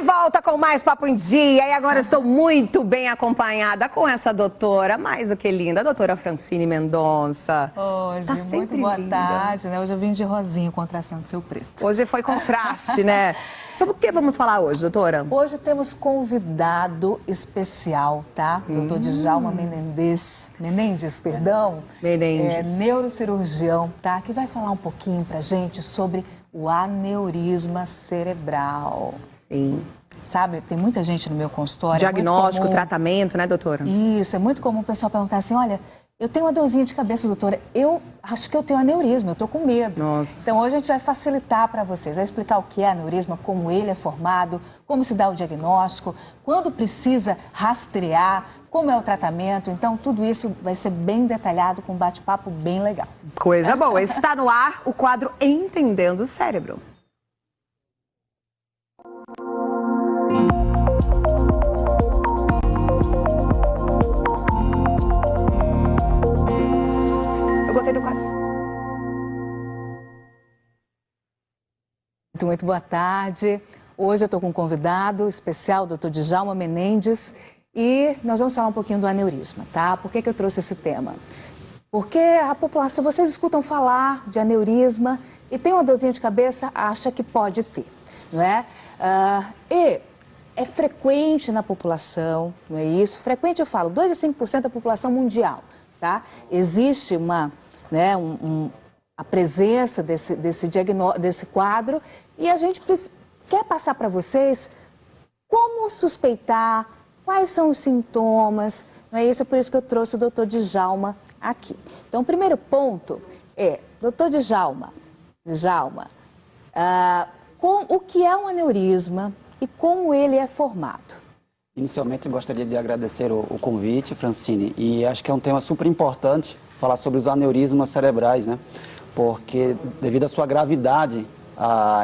de volta com mais Papo em Dia e agora estou muito bem acompanhada com essa doutora, mais do que linda, a doutora Francine Mendonça. Hoje, tá muito boa linda. tarde, né? Hoje eu vim de rosinha contrastando seu preto. Hoje foi contraste, né? Sobre o que vamos falar hoje, doutora? Hoje temos convidado especial, tá? Doutor Djalma Menendez, neurocirurgião, tá? Que vai falar um pouquinho pra gente sobre o aneurisma cerebral. Sim. Sabe, tem muita gente no meu consultório. Diagnóstico, tratamento, né, doutora? Isso, é muito comum o pessoal perguntar assim, olha, eu tenho uma dorzinha de cabeça, doutora, eu acho que eu tenho aneurisma, eu tô com medo. Nossa. Então hoje a gente vai facilitar para vocês, vai explicar o que é aneurisma, como ele é formado, como se dá o diagnóstico, quando precisa rastrear, como é o tratamento. Então tudo isso vai ser bem detalhado, com um bate-papo bem legal. Coisa boa. Está no ar o quadro Entendendo o Cérebro. Eu gostei do quadro. Muito boa tarde. Hoje eu estou com um convidado especial, o Dr. Djalma Menendez, e nós vamos falar um pouquinho do aneurisma, tá? Por que eu trouxe esse tema? Porque a população, vocês escutam falar de aneurisma e tem uma dorzinha de cabeça, acha que pode ter, não é? E é frequente na população, não é isso? Frequente eu falo, 2 a 5% da população mundial, tá? Existe uma, né, a presença desse quadro e a gente quer passar para vocês como suspeitar, quais são os sintomas, não é isso? É por isso que eu trouxe o Dr. Djalma aqui. Então, o primeiro ponto é, Dr. Djalma, o que é um aneurisma e como ele é formado? Inicialmente, eu gostaria de agradecer o convite, Francine, e acho que é um tema super importante falar sobre os aneurismas cerebrais, né? Porque, devido à sua gravidade,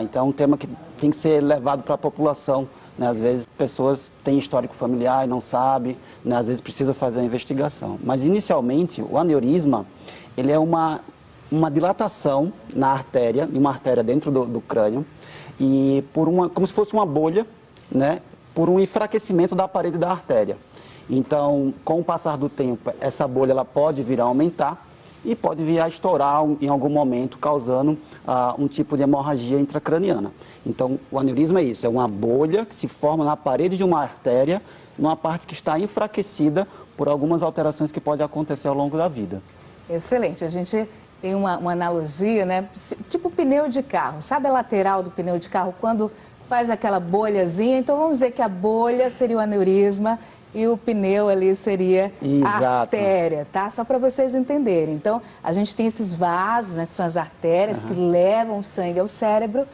então é um tema que tem que ser levado para a população, né? Às vezes, pessoas têm histórico familiar e não sabem, né? Às vezes precisa fazer a investigação. Mas, inicialmente, o aneurisma, ele é uma dilatação na artéria, de uma artéria dentro do crânio, e como se fosse uma bolha, né? Por um enfraquecimento da parede da artéria. Então, com o passar do tempo, essa bolha ela pode vir a aumentar e pode vir a estourar em algum momento, causando um tipo de hemorragia intracraniana. Então, o aneurisma é isso, é uma bolha que se forma na parede de uma artéria, numa parte que está enfraquecida por algumas alterações que podem acontecer ao longo da vida. Excelente, a gente tem uma analogia, né? Tipo pneu de carro, sabe a lateral do pneu de carro, quando faz aquela bolhazinha? Então vamos dizer que a bolha seria o aneurisma e o pneu ali seria a artéria, tá? Só para vocês entenderem. Então, a gente tem esses vasos, né, que são as artérias, que levam sangue ao cérebro.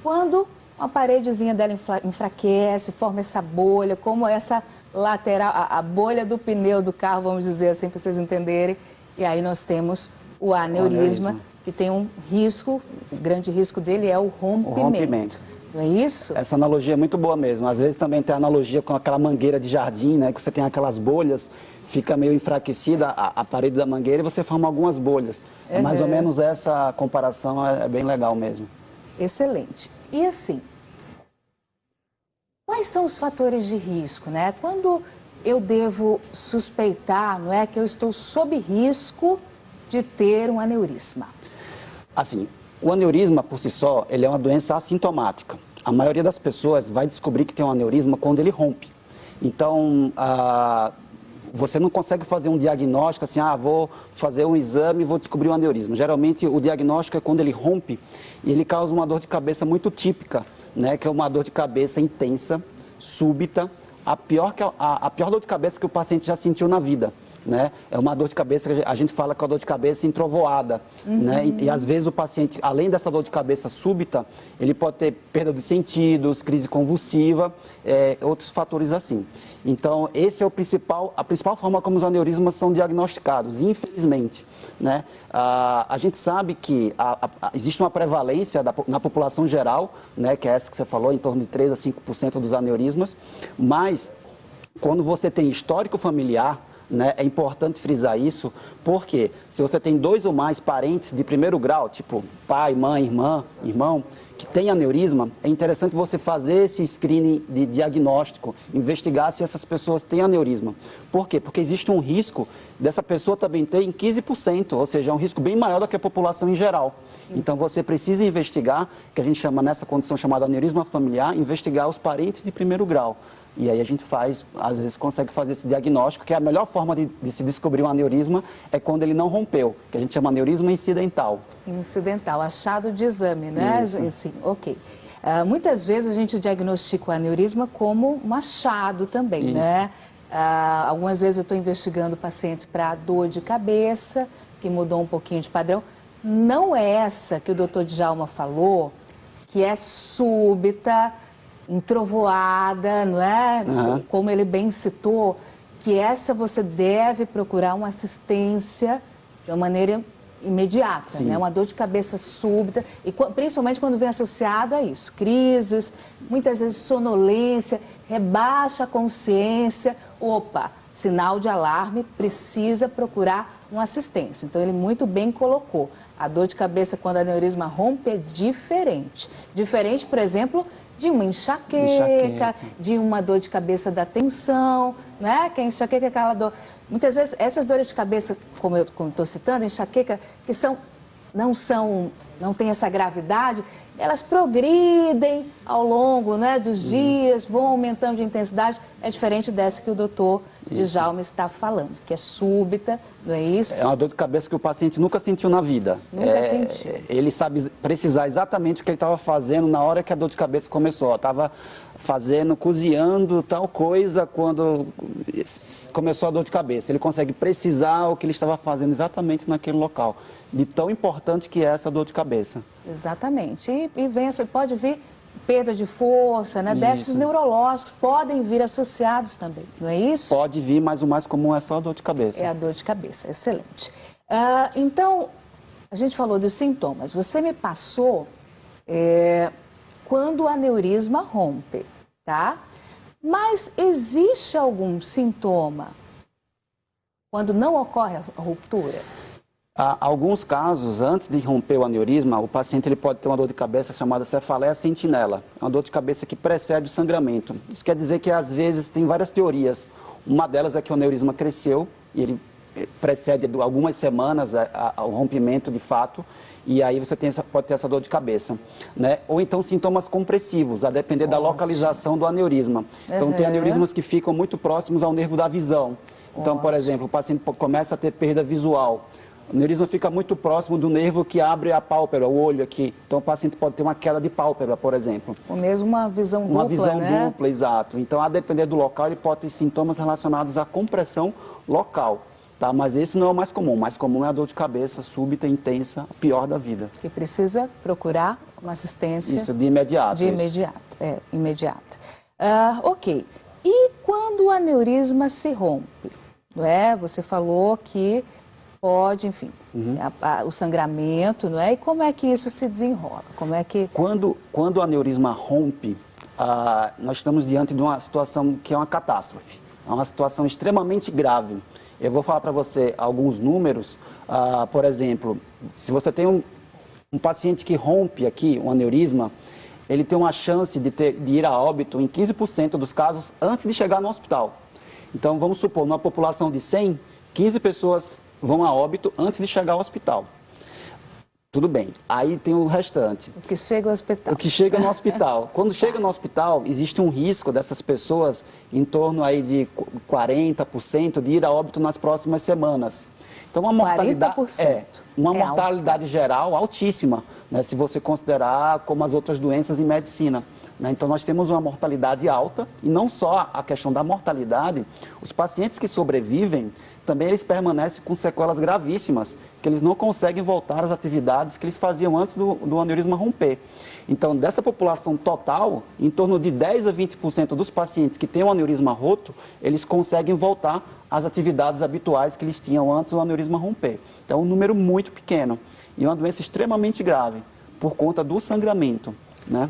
Quando uma paredezinha dela enfraquece, forma essa bolha, como essa lateral, a bolha do pneu do carro, vamos dizer assim, para vocês entenderem. E aí nós temos o aneurisma, que tem um risco, o grande risco dele é o rompimento. Não é isso? Essa analogia é muito boa mesmo. Às vezes também tem analogia com aquela mangueira de jardim, né? Que você tem aquelas bolhas, fica meio enfraquecida a parede da mangueira e você forma algumas bolhas. Mais ou menos essa comparação é bem legal mesmo. Excelente. E assim, quais são os fatores de risco, né? Quando eu devo suspeitar, não é, que eu estou sob risco de ter um aneurisma? Assim, o aneurisma, por si só, ele é uma doença assintomática. A maioria das pessoas vai descobrir que tem um aneurisma quando ele rompe. Então, você não consegue fazer um diagnóstico assim, vou fazer um exame e vou descobrir um aneurisma. Geralmente, o diagnóstico é quando ele rompe e ele causa uma dor de cabeça muito típica, né? Que é uma dor de cabeça intensa, súbita, a pior dor de cabeça que o paciente já sentiu na vida. Né? É uma dor de cabeça que a gente fala que é uma dor de cabeça entrovoada, né? E às vezes o paciente, além dessa dor de cabeça súbita, ele pode ter perda dos sentidos, crise convulsiva, outros fatores assim. Então, esse é a principal forma como os aneurismas são diagnosticados, infelizmente, né? A gente sabe que existe uma prevalência na população geral, né? Que é essa que você falou, em torno de 3 a 5% dos aneurismas, mas quando você tem histórico familiar, né, é importante frisar isso, porque se você tem 2 ou mais parentes de primeiro grau, tipo pai, mãe, irmão, que tem aneurisma, é interessante você fazer esse screening de diagnóstico, investigar se essas pessoas têm aneurisma. Por quê? Porque existe um risco dessa pessoa também ter em 15%, ou seja, é um risco bem maior do que a população em geral. Então você precisa investigar, que a gente chama nessa condição chamada aneurisma familiar, investigar os parentes de primeiro grau. E aí a gente faz, às vezes consegue fazer esse diagnóstico, que é a melhor forma de se descobrir um aneurisma é quando ele não rompeu, que a gente chama aneurisma incidental. Incidental, achado de exame, né? Isso. Sim, ok. Muitas vezes a gente diagnostica o aneurisma como um achado também, Isso. né? Algumas vezes eu estou investigando pacientes para dor de cabeça, que mudou um pouquinho de padrão. Não é essa que o doutor Djalma falou, que é súbita, entrovoada, não é? Uhum. Como ele bem citou, que essa você deve procurar uma assistência de uma maneira imediata, né? Uma dor de cabeça súbita, e principalmente quando vem associada a isso, crises, muitas vezes sonolência, rebaixa a consciência, opa, sinal de alarme, precisa procurar uma assistência. Então ele muito bem colocou, a dor de cabeça quando a aneurisma rompe é diferente. Diferente, por exemplo, de uma enxaqueca, de uma dor de cabeça da tensão, né? Que a enxaqueca é aquela dor... Muitas vezes, essas dores de cabeça, como eu estou citando, enxaqueca, que não tem essa gravidade, elas progridem ao longo, né, dos dias, vão aumentando de intensidade. É diferente dessa que o doutor Djalma está falando, que é súbita, não é isso? É uma dor de cabeça que o paciente nunca sentiu na vida. Nunca sentiu. Ele sabe precisar exatamente o que ele estava fazendo na hora que a dor de cabeça começou. Estava cozinhando tal coisa quando começou a dor de cabeça. Ele consegue precisar o que ele estava fazendo exatamente naquele local. De tão importante que é essa dor de cabeça. Exatamente. E pode vir perda de força, né? Déficits neurológicos podem vir associados também, não é isso? Pode vir, mas o mais comum é só a dor de cabeça. É a dor de cabeça, excelente. Então, a gente falou dos sintomas. Você me passou quando o aneurisma rompe, tá? Mas existe algum sintoma quando não ocorre a ruptura? Há alguns casos, antes de romper o aneurisma, o paciente ele pode ter uma dor de cabeça chamada cefaleia sentinela. É uma dor de cabeça que precede o sangramento. Isso quer dizer que, às vezes, tem várias teorias. Uma delas é que o aneurisma cresceu e ele precede algumas semanas ao rompimento de fato, e aí você pode ter essa dor de cabeça, né? Ou então sintomas compressivos, a depender da localização do aneurisma. Então, tem aneurismas que ficam muito próximos ao nervo da visão. Então, por exemplo, o paciente começa a ter perda visual. O aneurisma fica muito próximo do nervo que abre a pálpebra, o olho aqui. Então, o paciente pode ter uma queda de pálpebra, por exemplo. Ou mesmo uma visão dupla, Uma visão né? dupla, exato. Então, a depender do local, ele pode ter sintomas relacionados à compressão local. Tá? Mas esse não é o mais comum. O mais comum é a dor de cabeça súbita, intensa, pior da vida. Que precisa procurar uma assistência... Isso, de imediato. De imediato, imediata. Ok. E quando o aneurisma se rompe? Não é? Você falou que pode, enfim, o sangramento, não é? E como é que isso se desenrola? Como é que... Quando o aneurisma rompe, nós estamos diante de uma situação que é uma catástrofe. É uma situação extremamente grave. Eu vou falar para você alguns números. Por exemplo, se você tem um paciente que rompe aqui, um aneurisma, ele tem uma chance de ir a óbito em 15% dos casos antes de chegar no hospital. Então, vamos supor, numa população de 100, 15 pessoas vão a óbito antes de chegar ao hospital. Tudo bem. Aí tem o restante. O que chega ao hospital. O que chega no hospital. Quando chega no hospital, existe um risco dessas pessoas, em torno aí de 40%, de ir a óbito nas próximas semanas. Então, uma mortalidade, 40%. Uma mortalidade geral altíssima, né, se você considerar como as outras doenças em medicina. Né? Então, nós temos uma mortalidade alta, e não só a questão da mortalidade, os pacientes que sobrevivem, também eles permanecem com sequelas gravíssimas, que eles não conseguem voltar às atividades que eles faziam antes do aneurisma romper. Então, dessa população total, em torno de 10 a 20% dos pacientes que têm um aneurisma roto, eles conseguem voltar às atividades habituais que eles tinham antes do aneurisma romper. Então, é um número muito pequeno e uma doença extremamente grave, por conta do sangramento, né?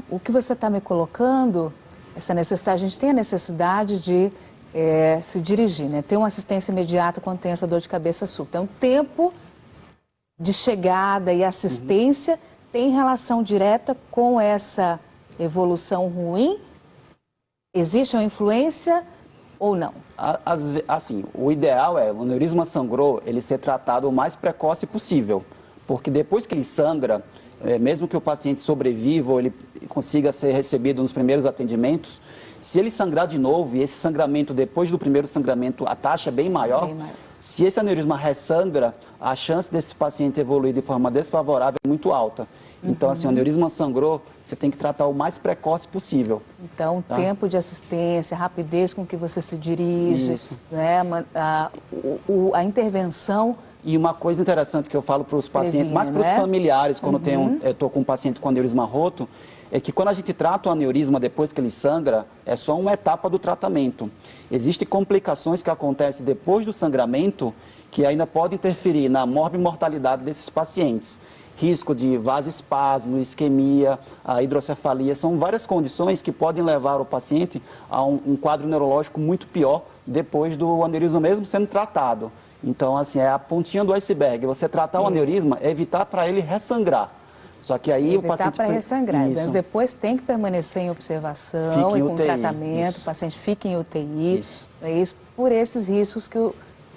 O que você está me colocando, essa necessidade, a gente tem a necessidade de se dirigir, né? Ter uma assistência imediata quando tem essa dor de cabeça súbita. Então, tempo de chegada e assistência tem relação direta com essa evolução ruim? Existe uma influência ou não? Assim, o ideal é o aneurisma sangrou, ele ser tratado o mais precoce possível, porque depois que ele sangra, mesmo que o paciente sobreviva ou ele consiga ser recebido nos primeiros atendimentos, se ele sangrar de novo, e esse sangramento depois do primeiro sangramento, a taxa é bem maior, se esse aneurisma ressangra, a chance desse paciente evoluir de forma desfavorável é muito alta. Então, assim, o aneurisma sangrou, você tem que tratar o mais precoce possível. Então, tempo de assistência, rapidez com que você se dirige, né? A intervenção. E uma coisa interessante que eu falo para os pacientes, mais para os familiares, quando eu estou com um paciente com aneurisma roto, é que quando a gente trata o aneurisma depois que ele sangra, é só uma etapa do tratamento. Existem complicações que acontecem depois do sangramento que ainda podem interferir na morbimortalidade desses pacientes. Risco de vasoespasmo, isquemia, a hidrocefalia, são várias condições que podem levar o paciente a um quadro neurológico muito pior depois do aneurisma mesmo sendo tratado. Então, assim, é a pontinha do iceberg. Você tratar o aneurisma é evitar para ele ressangrar. Só que aí o paciente... para ressangrar, mas depois tem que permanecer em observação e com tratamento, o paciente fica em UTI. É isso, por esses riscos que o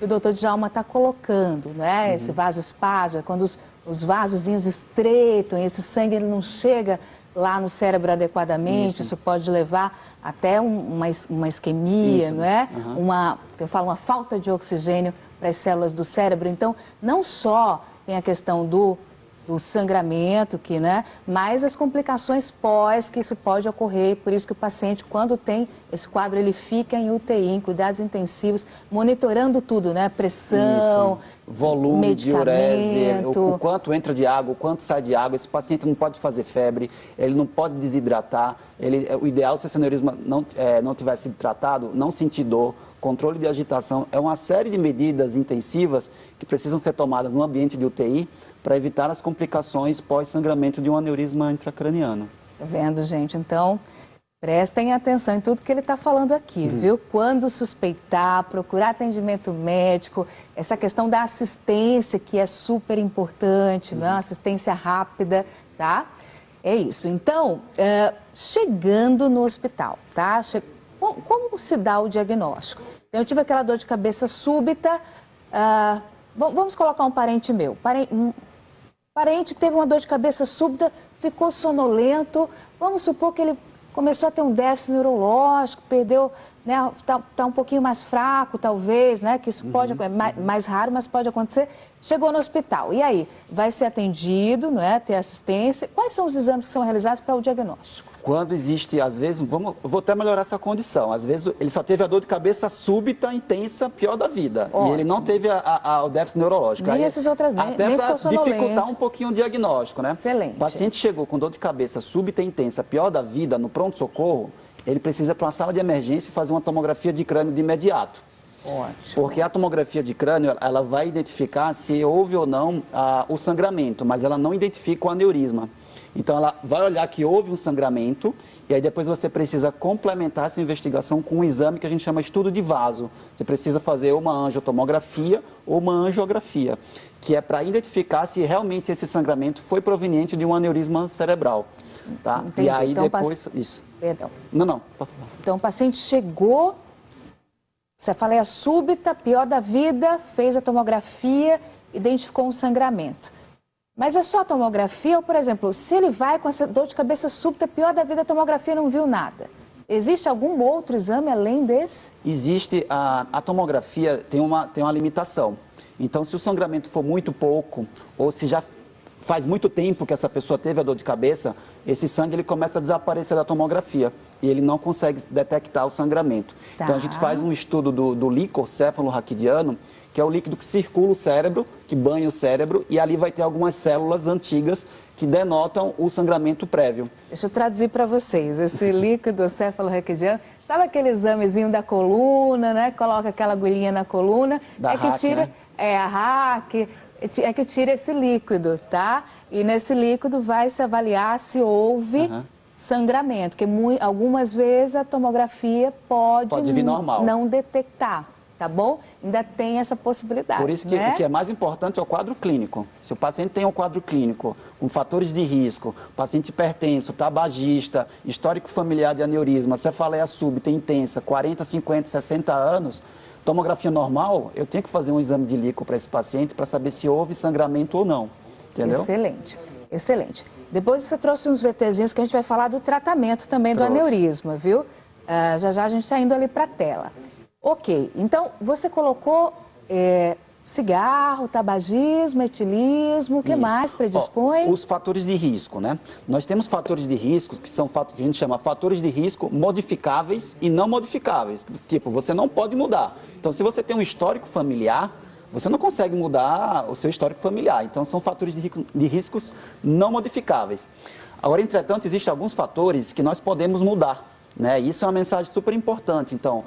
doutor Djalma está colocando, né? Esse vasoespasmo, é quando os vasozinhos estreitam, esse sangue ele não chega lá no cérebro adequadamente, isso pode levar até uma isquemia, não é? Eu falo, uma falta de oxigênio para as células do cérebro. Então, não só tem a questão do sangramento, né? Mas as complicações pós, que isso pode ocorrer, por isso que o paciente, quando tem esse quadro, ele fica em UTI, em cuidados intensivos, monitorando tudo, né? Pressão, volume, diurese, o quanto entra de água, o quanto sai de água. Esse paciente não pode fazer febre, ele não pode desidratar. O ideal, se esse aneurisma não tivesse sido tratado, não sentir dor, controle de agitação, é uma série de medidas intensivas que precisam ser tomadas no ambiente de UTI para evitar as complicações pós-sangramento de um aneurisma intracraniano. Tá vendo, gente? Então, prestem atenção em tudo que ele está falando aqui, viu? Quando suspeitar, procurar atendimento médico, essa questão da assistência, que é super importante, não é? Uma assistência rápida, tá? É isso. Então, chegando no hospital, tá? Como se dá o diagnóstico? Eu tive aquela dor de cabeça súbita, vamos colocar um parente meu. Parente teve uma dor de cabeça súbita, ficou sonolento, vamos supor que ele começou a ter um déficit neurológico, perdeu, né, tá um pouquinho mais fraco, talvez, né, que isso pode, mais raro, mas pode acontecer. Chegou no hospital, e aí? Vai ser atendido, não é, ter assistência. Quais são os exames que são realizados para o diagnóstico? Quando existe, às vezes, eu vou até melhorar essa condição, às vezes ele só teve a dor de cabeça súbita, intensa, pior da vida. Ótimo. E ele não teve o déficit neurológico. Nem essas outras, até para dificultar um pouquinho o diagnóstico, né? Excelente. O paciente chegou com dor de cabeça súbita e intensa, pior da vida, no pronto-socorro, ele precisa ir para uma sala de emergência e fazer uma tomografia de crânio de imediato. Ótimo. Porque a tomografia de crânio, ela vai identificar se houve ou não o sangramento, mas ela não identifica o aneurisma. Então, ela vai olhar que houve um sangramento e aí depois você precisa complementar essa investigação com um exame que a gente chama estudo de vaso. Você precisa fazer uma angiotomografia ou uma angiografia, que é para identificar se realmente esse sangramento foi proveniente de um aneurisma cerebral. Tá? Entendi. E aí então, depois... Isso. Perdão. Não. Então, o paciente chegou, cefaleia súbita, pior da vida, fez a tomografia, identificou um sangramento. Mas é só a tomografia ou, por exemplo, se ele vai com essa dor de cabeça súbita, pior da vida, a tomografia não viu nada. Existe algum outro exame além desse? Existe, a tomografia tem uma limitação. Então, se o sangramento for muito pouco, ou se já faz muito tempo que essa pessoa teve a dor de cabeça, esse sangue ele começa a desaparecer da tomografia e ele não consegue detectar o sangramento. Tá. Então, a gente faz um estudo do líquor cefalorraquidiano, que é o líquido que circula o cérebro, que banha o cérebro, e ali vai ter algumas células antigas que denotam o sangramento prévio. Deixa eu traduzir para vocês. Esse líquido cefalorraquidiano, sabe aquele examezinho da coluna, né? Coloca aquela agulhinha na coluna, que tira, né? A RAC, é que tira esse líquido, tá? E nesse líquido vai se avaliar se houve sangramento, que algumas vezes a tomografia pode vir normal. não detectar. tá bom? Ainda tem essa possibilidade, Por isso que né? o que é mais importante é o quadro clínico. Se o paciente tem um quadro clínico com fatores de risco, paciente hipertenso, tabagista, histórico familiar de aneurisma, cefaleia súbita intensa, 40, 50, 60 anos, tomografia normal, eu tenho que fazer um exame de líquido para esse paciente para saber se houve sangramento ou não, entendeu? Excelente, excelente. Depois você trouxe uns VTzinhos que a gente vai falar do tratamento também do aneurisma, viu? Já já a gente está indo ali para a tela. Ok, então você colocou cigarro, tabagismo, etilismo, o que mais predispõe? Os fatores de risco, né? Nós temos fatores de risco que são que a gente chama fatores de risco modificáveis e não modificáveis. Tipo, você não pode mudar. Então, se você tem um histórico familiar, você não consegue mudar o seu histórico familiar. Então, são fatores de riscos não modificáveis. Agora, entretanto, existem alguns fatores que nós podemos mudar, né? Isso é uma mensagem super importante. Então,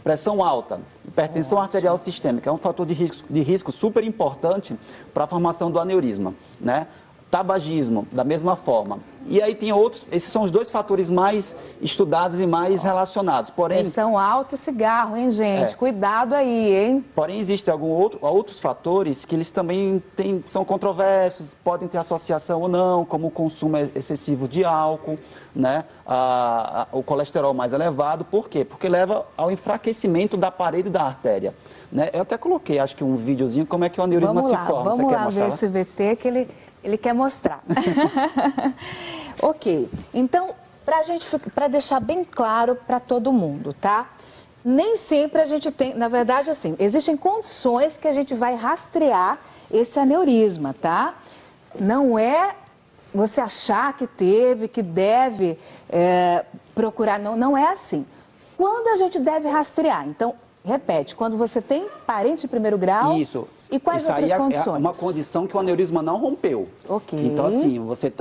pressão alta, hipertensão arterial sistêmica é um fator de risco super importante para a formação do aneurisma, né? Tabagismo, da mesma forma. E aí tem outros, esses são os dois fatores mais estudados e mais relacionados. Porém, pressão alta e cigarro, hein, gente? Cuidado aí, hein? Porém, existem outros fatores que eles também são controversos, podem ter associação ou não, como o consumo excessivo de álcool, né? O colesterol mais elevado. Por quê? Porque leva ao enfraquecimento da parede da artéria, né? Eu até coloquei, acho que um videozinho, como é que o aneurisma se forma. Vamos lá ver esse VT que ele quer mostrar. Ok, então, para deixar bem claro para todo mundo, tá? Nem sempre a gente tem, na verdade, assim, existem condições que a gente vai rastrear esse aneurisma, tá? Não é você achar que teve, que deve procurar, não é assim. Quando a gente deve rastrear? Então, repete, quando você tem parente de primeiro grau. Isso. E quais outras condições? É uma condição que o aneurisma não rompeu. Ok. Então, assim, você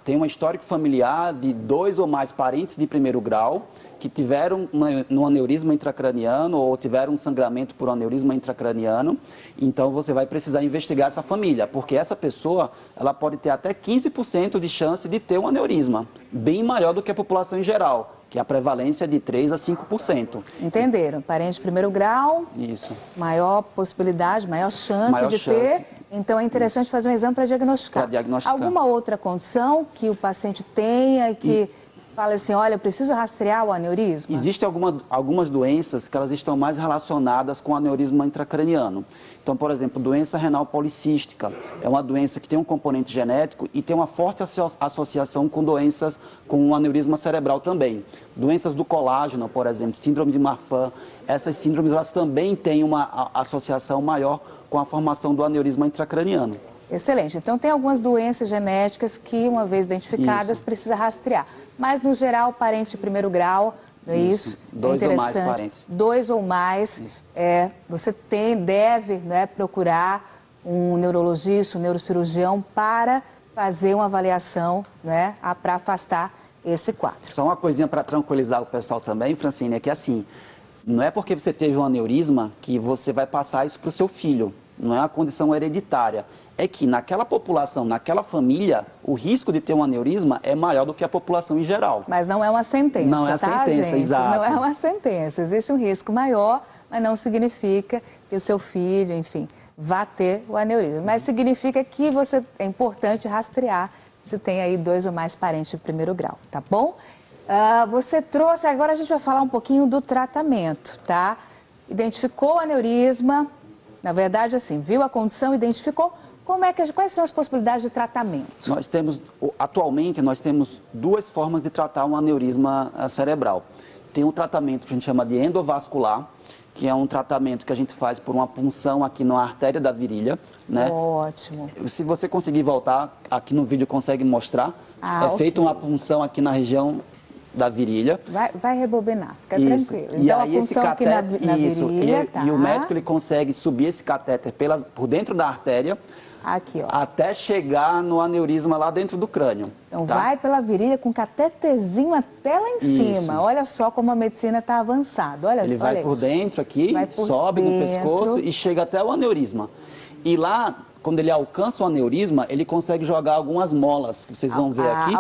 tem um histórico familiar de 2 ou mais parentes de primeiro grau que tiveram um aneurisma intracraniano ou tiveram um sangramento por aneurisma intracraniano. Então, você vai precisar investigar essa família, porque essa pessoa ela pode ter até 15% de chance de ter um aneurisma, bem maior do que a população em geral, que a prevalência é de 3 a 5%. Entenderam? Parente de primeiro grau, Isso. maior possibilidade, maior chance de ter. Então, é interessante fazer um exame para diagnosticar. Alguma outra condição que o paciente tenha que fala assim, olha, eu preciso rastrear o aneurisma? Existem algumas doenças que elas estão mais relacionadas com o aneurisma intracraniano. Então, por exemplo, doença renal policística é uma doença que tem um componente genético e tem uma forte associação com doenças com o aneurisma cerebral também. Doenças do colágeno, por exemplo, síndrome de Marfan, essas síndromes elas também têm uma associação maior com a formação do aneurisma intracraniano. Excelente. Então, tem algumas doenças genéticas que, uma vez identificadas, precisa rastrear. Mas, no geral, parente de primeiro grau, não é isso? 2 ou mais parentes. 2 ou mais. Você deve procurar um neurologista, um neurocirurgião para fazer uma avaliação, né, para afastar esse quadro. Só uma coisinha para tranquilizar o pessoal também, Francine, é que assim, não é porque você teve um aneurisma que você vai passar isso para o seu filho. Não é uma condição hereditária. É que naquela população, naquela família, o risco de ter um aneurisma é maior do que a população em geral. Mas não é uma sentença, não é a tá, sentença, gente? exato. Não é uma sentença. Existe um risco maior, mas não significa que o seu filho, enfim, vá ter o aneurisma. Mas significa que é importante rastrear se tem aí 2 ou mais parentes de primeiro grau, tá bom? Você trouxe, agora a gente vai falar um pouquinho do tratamento, tá? Identificou o aneurisma, na verdade, assim, viu a condição, identificou, quais são as possibilidades de tratamento? Atualmente, nós temos 2 formas de tratar um aneurisma cerebral. Tem um tratamento que a gente chama de endovascular, que é um tratamento que a gente faz por uma punção aqui na artéria da virilha, né? Ótimo. Se você conseguir voltar, aqui no vídeo consegue mostrar, feita uma punção aqui na região da virilha. Vai rebobinar, fica tranquilo. Então, e aí esse catéter, na virilha, e o médico ele consegue subir esse catéter por dentro da artéria, aqui, ó, até chegar no aneurisma lá dentro do crânio. Então tá? vai pela virilha com cateterzinho até lá em cima. Olha só como a medicina está avançada. Ele vai por dentro aqui, sobe no pescoço e chega até o aneurisma. E lá, quando ele alcança o aneurisma, ele consegue jogar algumas molas, que vocês vão ver aqui.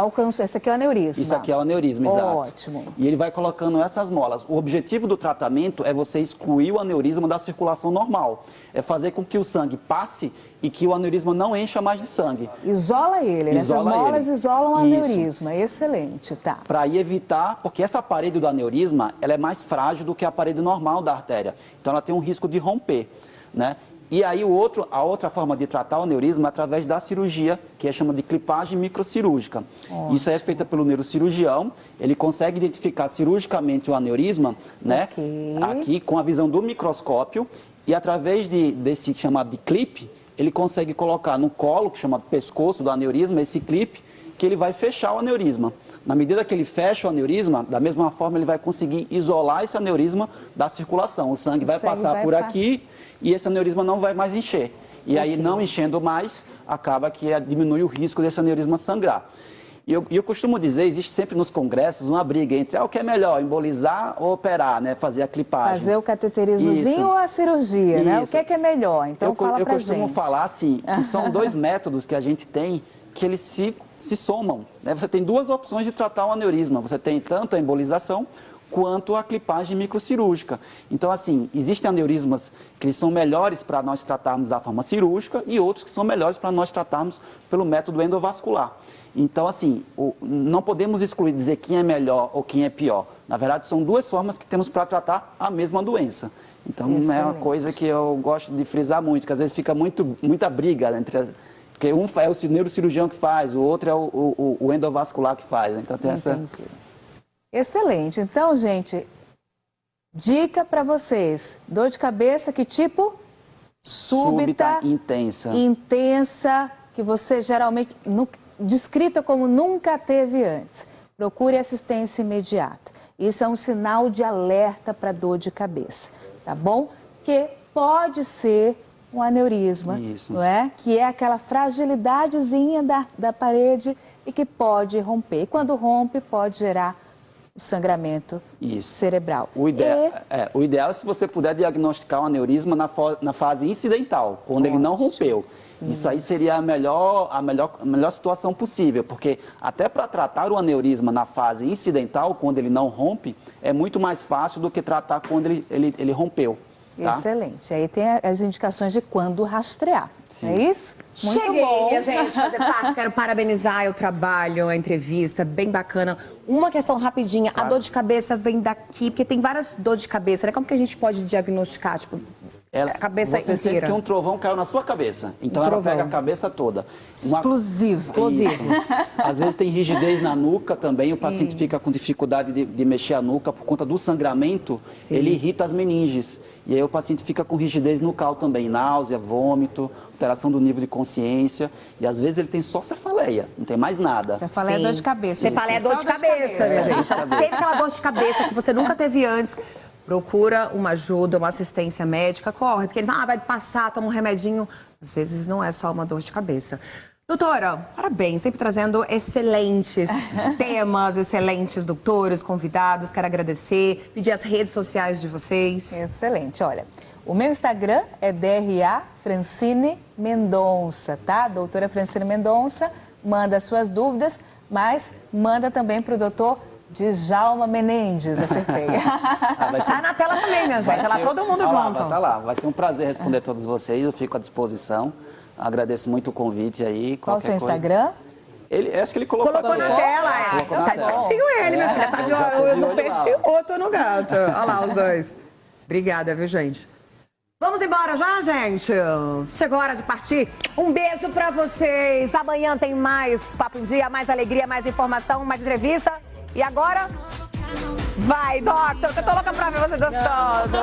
Esse aqui é o aneurisma. Isso aqui é o aneurisma, exato. Ótimo. E ele vai colocando essas molas. O objetivo do tratamento é você excluir o aneurisma da circulação normal. É fazer com que o sangue passe e que o aneurisma não encha mais de sangue. Isola ele, né? Essas molas isolam o aneurisma. Excelente, tá. Para evitar, porque essa parede do aneurisma, ela é mais frágil do que a parede normal da artéria. Então ela tem um risco de romper, né? E aí a outra forma de tratar o aneurisma é através da cirurgia, que é chamada de clipagem microcirúrgica. Ótimo. Isso é feita pelo neurocirurgião, ele consegue identificar cirurgicamente o aneurisma, né? Aqui com a visão do microscópio, e através desse chamado de clipe, ele consegue colocar no colo, que chama pescoço do aneurisma, esse clipe, que ele vai fechar o aneurisma. Na medida que ele fecha o aneurisma, da mesma forma ele vai conseguir isolar esse aneurisma da circulação. O sangue vai passar por aqui e esse aneurisma não vai mais encher. E aí, não enchendo mais, acaba que diminui o risco desse aneurisma sangrar. E eu costumo dizer, existe sempre nos congressos uma briga entre o que é melhor, embolizar ou operar, né? Fazer a clipagem. Fazer o cateterismozinho ou a cirurgia, né? O que é melhor? Então fala pra gente. Eu costumo falar assim, que são dois métodos que a gente tem que eles se somam, né? Você tem duas opções de tratar um aneurisma. Você tem tanto a embolização quanto a clipagem microcirúrgica. Então, assim, existem aneurismas que eles são melhores para nós tratarmos da forma cirúrgica e outros que são melhores para nós tratarmos pelo método endovascular. Então, assim, não podemos excluir, dizer quem é melhor ou quem é pior. Na verdade, são duas formas que temos para tratar a mesma doença. Então, não é uma coisa que eu gosto de frisar muito, que às vezes fica muita briga entre as... Porque um é o neurocirurgião que faz, o outro é o endovascular que faz. Então, tem essa... Excelente. Então, gente, dica para vocês. Dor de cabeça, que tipo? Súbita, intensa, que você geralmente, descrita como nunca teve antes. Procure assistência imediata. Isso é um sinal de alerta para dor de cabeça, tá bom? Que pode ser um aneurisma, não é? Que é aquela fragilidadezinha da parede e que pode romper. E quando rompe, pode gerar o sangramento cerebral. O ideal é se você puder diagnosticar um aneurisma na fase incidental, quando ele não rompeu. Isso aí seria a melhor situação possível, porque até para tratar o aneurisma na fase incidental, quando ele não rompe, é muito mais fácil do que tratar quando ele rompeu. Tá? Excelente. Aí tem as indicações de quando rastrear. Sim. É isso? Muito Cheguei, bom. minha gente, fazer parte. Quero parabenizar o trabalho, a entrevista, bem bacana. Uma questão rapidinha, claro. A dor de cabeça vem daqui, porque tem várias dores de cabeça, né? Como que a gente pode diagnosticar, tipo, a cabeça inteira? Você sente que um trovão caiu na sua cabeça, então ela pega a cabeça toda. Explosivo. Às vezes tem rigidez na nuca também, o paciente fica com dificuldade de mexer a nuca por conta do sangramento, ele irrita as meninges. E aí o paciente fica com rigidez nucal também, náusea, vômito, alteração do nível de consciência. E às vezes ele tem só cefaleia, não tem mais nada. Cefaleia é dor de cabeça. Cefaleia é dor de cabeça, minha gente. Teve aquela dor de cabeça que você nunca teve antes. Procura uma ajuda, uma assistência médica, corre, porque ele vai passar, toma um remedinho. Às vezes não é só uma dor de cabeça. Doutora, parabéns, sempre trazendo excelentes temas, excelentes doutores, convidados. Quero agradecer, pedir as redes sociais de vocês. Excelente, olha, o meu Instagram é DRA Francine Mendonça, tá? Doutora Francine Mendonça, manda suas dúvidas, mas manda também para o doutor Djalma Menendez, acertei. Tá na tela também, minha gente, lá todo mundo junto. Tá lá, vai ser um prazer responder a todos vocês, eu fico à disposição. Agradeço muito o convite aí. Qual o seu Instagram? Acho que ele colocou na tela. Tá espertinho ele, minha filha. Tá de olho no peixe e outro no gato. Olha lá os dois. Obrigada, viu, gente? Vamos embora já, gente? Chegou a hora de partir. Um beijo pra vocês. Amanhã tem mais Papo em Dia, mais alegria, mais informação, mais entrevista. E agora... Vai, Doctor. Eu tô louca pra ver você dançando.